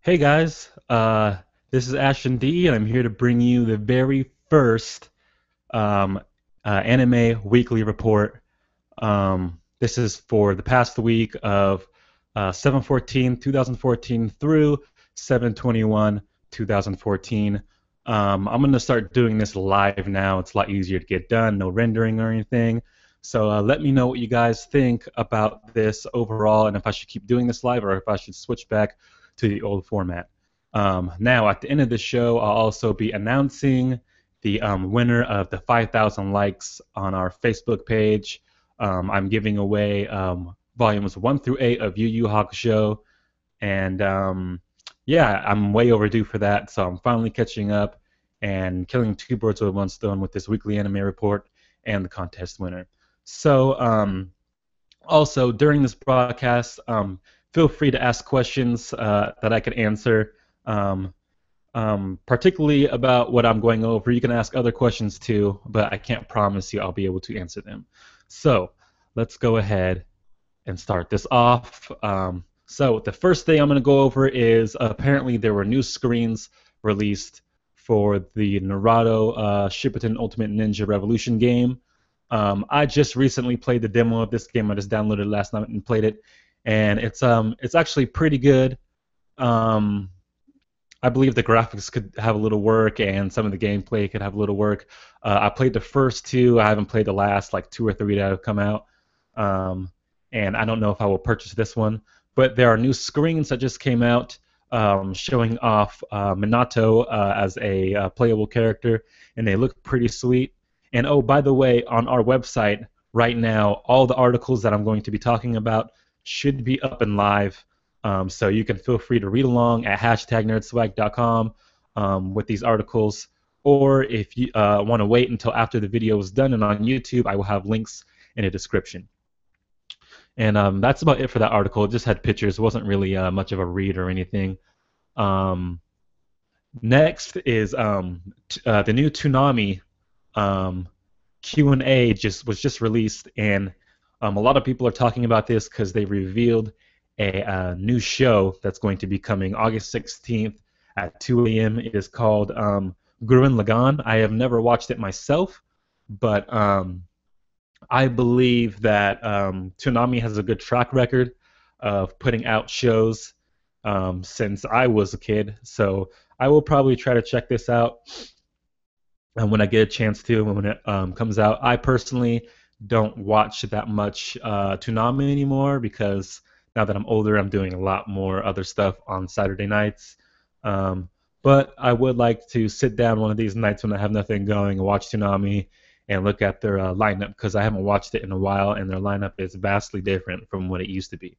Hey guys, this is Ashton D, and I'm here to bring you the very first um, anime weekly report. This is for the past week of 7/14/2014 through 7/21/2014. I'm going to start doing this live now. It's a lot easier to get done, no rendering or anything. So let me know what you guys think about this overall, and if I should keep doing this live or if I should switch back to the old format. Now, at the end of the show, I'll also be announcing the winner of the 5,000 likes on our Facebook page. I'm giving away volumes 1 through 8 of Yu Yu Hakusho, and yeah, I'm way overdue for that, so I'm finally catching up and killing two birds with one stone with this weekly anime report and the contest winner. So, also, during this broadcast, feel free to ask questions that I can answer, particularly about what I'm going over. You can ask other questions too, but I can't promise you I'll be able to answer them. So, let's go ahead and start this off. So, the first thing I'm going to go over is apparently there were new screens released for the Naruto Shippuden Ultimate Ninja Revolution game. I just recently played the demo of this game. I just downloaded it last night and played it, and it's actually pretty good. Um, I believe the graphics could have a little work, and some of the gameplay could have a little work. I played the first two. I haven't played the last like two or three that have come out, um, and I don't know if I will purchase this one. But there are new screens that just came out showing off Minato as a playable character, and they look pretty sweet. And oh, by the way, on our website right now, all the articles that I'm going to be talking about should be up and live. So you can feel free to read along at #nerdswag.com with these articles. Or if you want to wait until after the video is done and on YouTube, I will have links in the description. And that's about it for that article. It just had pictures. It wasn't really much of a read or anything. Um, Next is the new Toonami Q&A was just released, and a lot of people are talking about this because they revealed a new show that's going to be coming August 16th at 2 a.m. It is called Gurren Lagann. I have never watched it myself, but I believe that Toonami has a good track record of putting out shows since I was a kid. So I will probably try to check this out when I get a chance to, when it comes out. I personally don't watch that much Toonami anymore because now that I'm older, I'm doing a lot more other stuff on Saturday nights. Um, but I would like to sit down one of these nights when I have nothing going and watch Toonami and look at their lineup because I haven't watched it in a while, and their lineup is vastly different from what it used to be.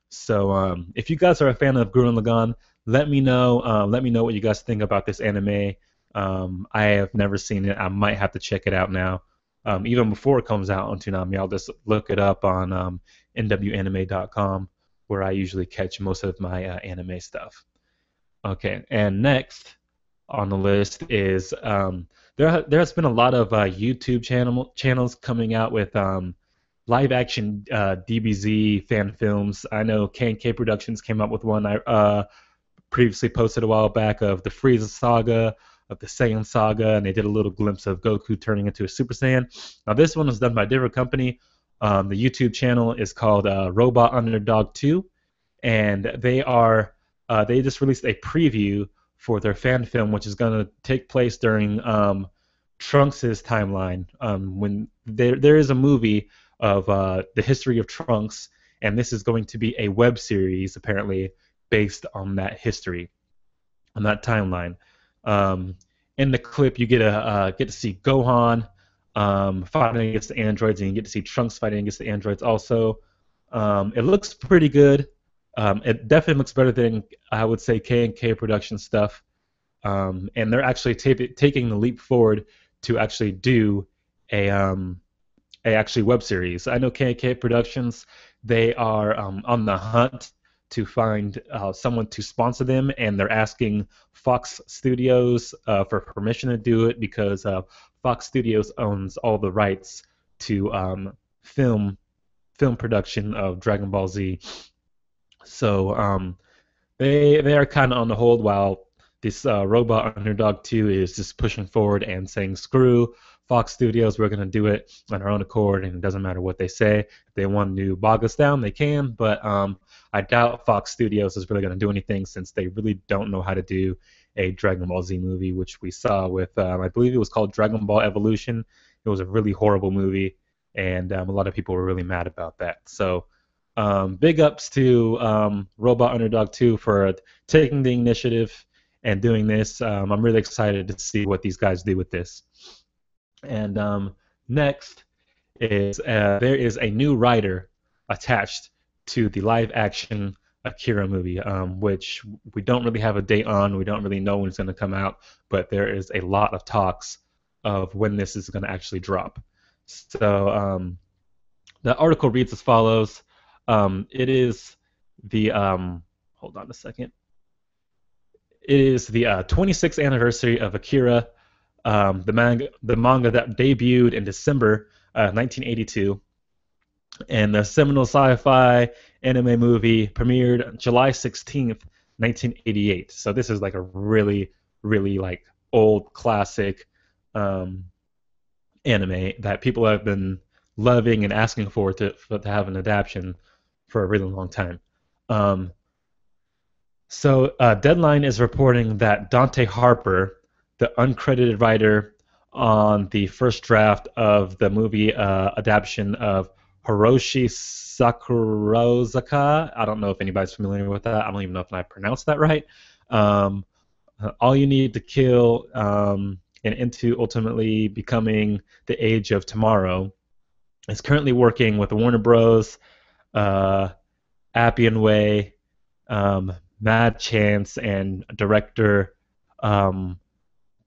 So if you guys are a fan of Gurren Lagann, let me know. Let me know what you guys think about this anime. I have never seen it. I might have to check it out now. Even before it comes out on Toonami, I'll just look it up on nwanime.com, where I usually catch most of my anime stuff. Okay, and next on the list is there has been a lot of YouTube channels coming out with live action DBZ fan films. I know K&K Productions came up with one I previously posted a while back of the Frieza saga, of the Saiyan saga, and they did a little glimpse of Goku turning into a Super Saiyan. Now this one was done by a different company. The YouTube channel is called Robot Underdog 2, and they just released a preview for their fan film, which is going to take place during Trunks' timeline. When there is a movie of the history of Trunks, and this is going to be a web series apparently based on that history, on that timeline. In the clip, you get to see Gohan fighting against the androids, and you get to see Trunks fighting against the androids also. It looks pretty good. It definitely looks better than I would say K&K production stuff, and they're actually taking the leap forward to actually do a actually web series. I know K&K Productions, they are on the hunt to find someone to sponsor them, and they're asking Fox Studios for permission to do it because Fox Studios owns all the rights to film production of Dragon Ball Z. So they are kind of on the hold while this Robot Underdog 2 is just pushing forward and saying, screw Fox Studios, we're going to do it on our own accord, and it doesn't matter what they say. If they want to bog us down, they can, but I doubt Fox Studios is really going to do anything since they really don't know how to do a Dragon Ball Z movie, which we saw with, I believe it was called Dragon Ball Evolution. It was a really horrible movie, and a lot of people were really mad about that. So big ups to Robot Underdog 2 for taking the initiative and doing this. I'm really excited to see what these guys do with this. And next is there is a new writer attached to the live action Akira movie, which we don't really have a date on. We don't really know when it's going to come out, but there is a lot of talks of when this is going to actually drop. So the article reads as follows. It is the hold on a second. It is the 26th anniversary of Akira, the manga that debuted in December 1982, and the seminal sci-fi anime movie premiered July 16th, 1988. So this is like a really, really like old classic anime that people have been loving and asking for to have an adaptation for a really long time. So Deadline is reporting that Dante Harper, the uncredited writer on the first draft of the movie adaptation of Hiroshi Sakurosaka. I don't know if anybody's familiar with that. I don't even know if I pronounced that right. All You Need to Kill, and into ultimately becoming The Age of Tomorrow, is currently working with Warner Bros., Appian Way, Mad Chance, and director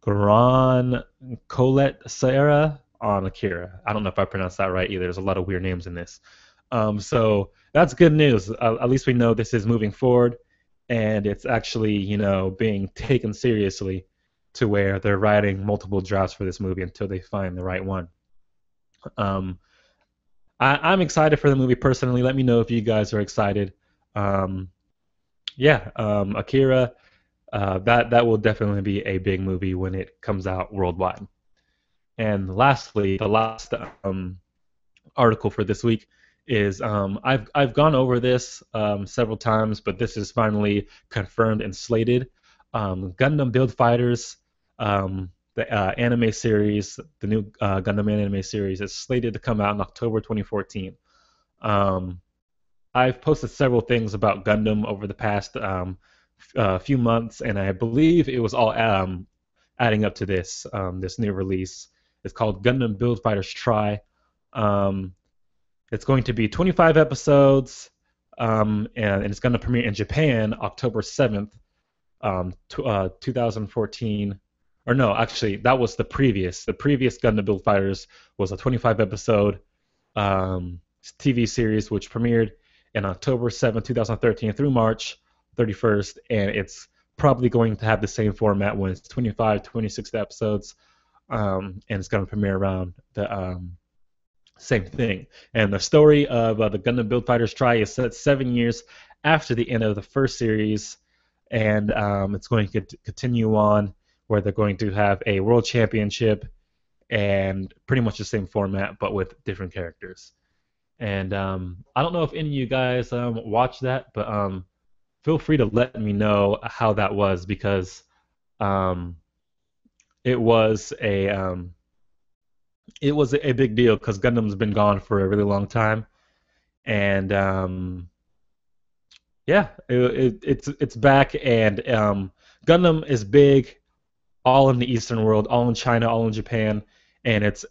Gurren Colette Serra on Akira. I don't know if I pronounced that right either. There's a lot of weird names in this. So that's good news. At least we know this is moving forward, and it's actually, being taken seriously to where they're writing multiple drafts for this movie until they find the right one. I'm excited for the movie personally. Let me know if you guys are excited. Akira, that will definitely be a big movie when it comes out worldwide. And lastly, the last article for this week is I've gone over this several times, but this is finally confirmed and slated. Gundam Build Fighters, the anime series, the new Gundam anime series, is slated to come out in October 2014. I've posted several things about Gundam over the past few months, and I believe it was all adding up to this new release. It's called Gundam Build Fighters Try. It's going to be 25 episodes, and it's going to premiere in Japan October 7th, 2014. Or no, actually, that was the previous. The previous Gundam Build Fighters was a 25 episode TV series which premiered in October 7th, 2013 through March 31st, and it's probably going to have the same format when it's 25, 26 episodes, and it's going to premiere around the same thing. And the story of the Gundam Build Fighters Try is set 7 years after the end of the first series, and it's going to continue on where they're going to have a world championship and pretty much the same format but with different characters. And I don't know if any of you guys watched that, but feel free to let me know how that was, because it was a big deal because Gundam's been gone for a really long time, and it's back, and Gundam is big, all in the Eastern world, all in China, all in Japan, and it's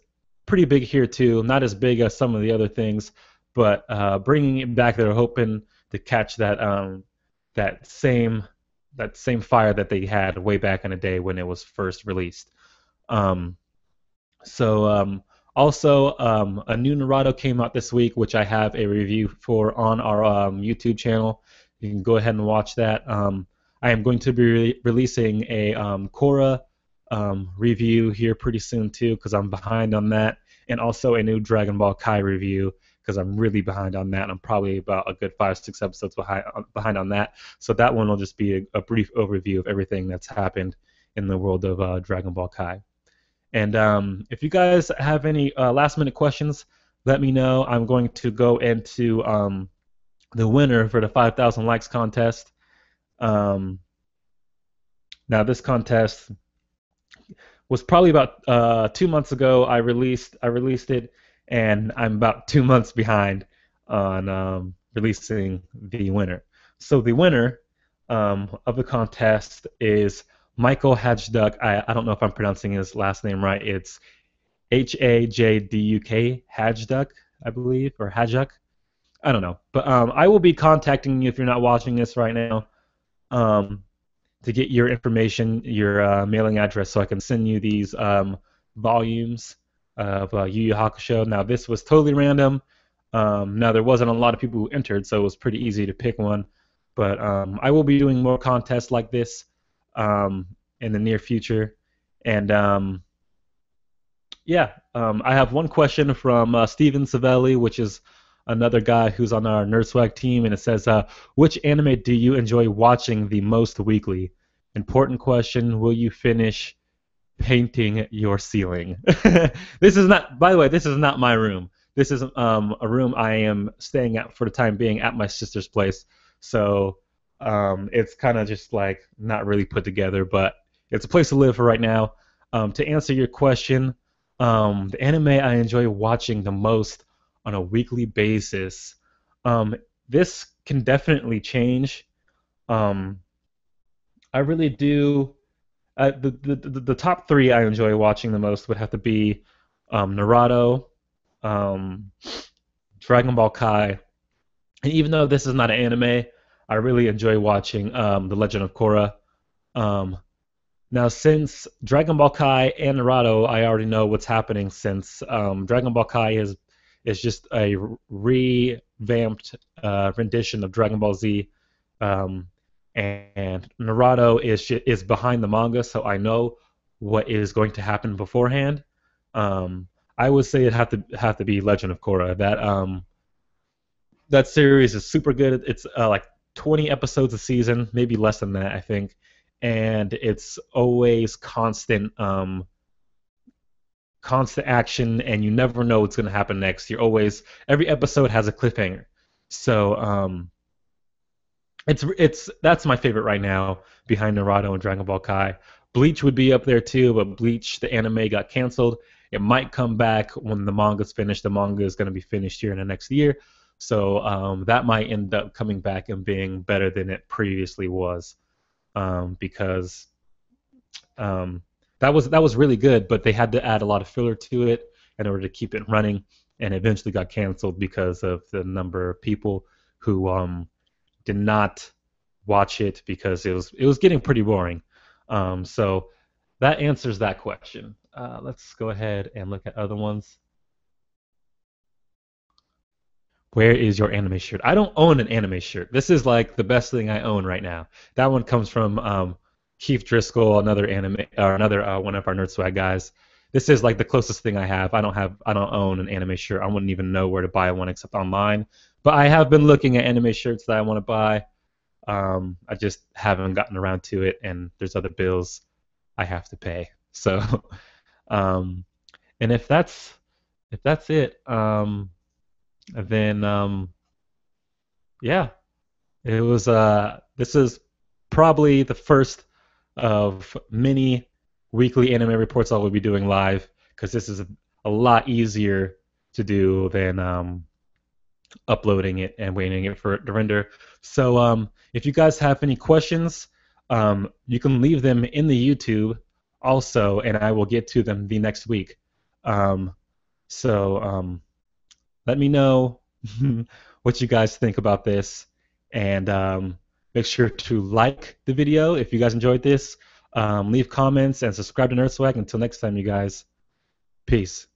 pretty big here too. Not as big as some of the other things, but bringing it back, they're hoping to catch that that same fire that they had way back in the day when it was first released. Also, a new Naruto came out this week, which I have a review for on our YouTube channel. You can go ahead and watch that. I am going to be releasing a Korra review here pretty soon too, because I'm behind on that, and also a new Dragon Ball Kai review because I'm really behind on that. I'm probably about a good 5, 6 episodes behind on that. So that one will just be a brief overview of everything that's happened in the world of Dragon Ball Kai. And if you guys have any last minute questions, let me know. I'm going to go into the winner for the 5,000 likes contest. Um, Now this contest was probably about 2 months ago. I released it, and I'm about 2 months behind on releasing the winner. So the winner of the contest is Michael Hajduk. I don't know if I'm pronouncing his last name right. It's Hajduk, Hajduk, I believe, or Hajduk. I don't know, but I will be contacting you if you're not watching this right now. Um, to get your information, your mailing address, so I can send you these volumes of Yu Yu Hakusho. Now, this was totally random. Now, there wasn't a lot of people who entered, so it was pretty easy to pick one. But I will be doing more contests like this in the near future. And yeah, I have one question from Steven Savelli, which is another guy who's on our NerdSwag team, and it says, which anime do you enjoy watching the most weekly? Important question. Will you finish painting your ceiling? This is not, by the way, this is not my room. This is a room I am staying at for the time being at my sister's place. So it's kind of just like not really put together, but it's a place to live for right now. To answer your question, the anime I enjoy watching the most on a weekly basis, this can definitely change. I really do. The top three I enjoy watching the most would have to be Naruto, um, Dragon Ball Kai, and even though this is not an anime, I really enjoy watching The Legend of Korra. Um, Now, since Dragon Ball Kai and Naruto, I already know what's happening since Dragon Ball Kai is just a revamped rendition of Dragon Ball Z, um, and Naruto is behind the manga, so I know what is going to happen beforehand. I would say it have to be Legend of Korra. That series is super good. It's like 20 episodes a season, maybe less than that, I think, and it's always constant action, and you never know what's going to happen next. Every episode has a cliffhanger, so that's my favorite right now, behind Naruto and Dragon Ball Kai. Bleach would be up there too, but Bleach, the anime, got canceled. It might come back when the manga's finished. The manga is going to be finished here in the next year, so that might end up coming back and being better than it previously was, because that was really good, but they had to add a lot of filler to it in order to keep it running, and eventually got canceled because of the number of people who did not watch it because it was getting pretty boring. So that answers that question. Let's go ahead and look at other ones. Where is your anime shirt? I don't own an anime shirt. This is like the best thing I own right now. That one comes from Keith Driscoll, another anime or another one of our Nerd Swag guys. This is like the closest thing I have. I don't own an anime shirt. I wouldn't even know where to buy one except online. But I have been looking at anime shirts that I want to buy. I just haven't gotten around to it, and there's other bills I have to pay. So, um, and if that's it, then yeah, it was. This is probably the first of many weekly anime reports I will be doing live, because this is a lot easier to do than uploading it and waiting it for it to render. So if you guys have any questions, you can leave them in the YouTube also, and I will get to them the next week. So let me know what you guys think about this, and make sure to like the video if you guys enjoyed this. Leave comments and subscribe to NerdSwag. Until next time, you guys. Peace.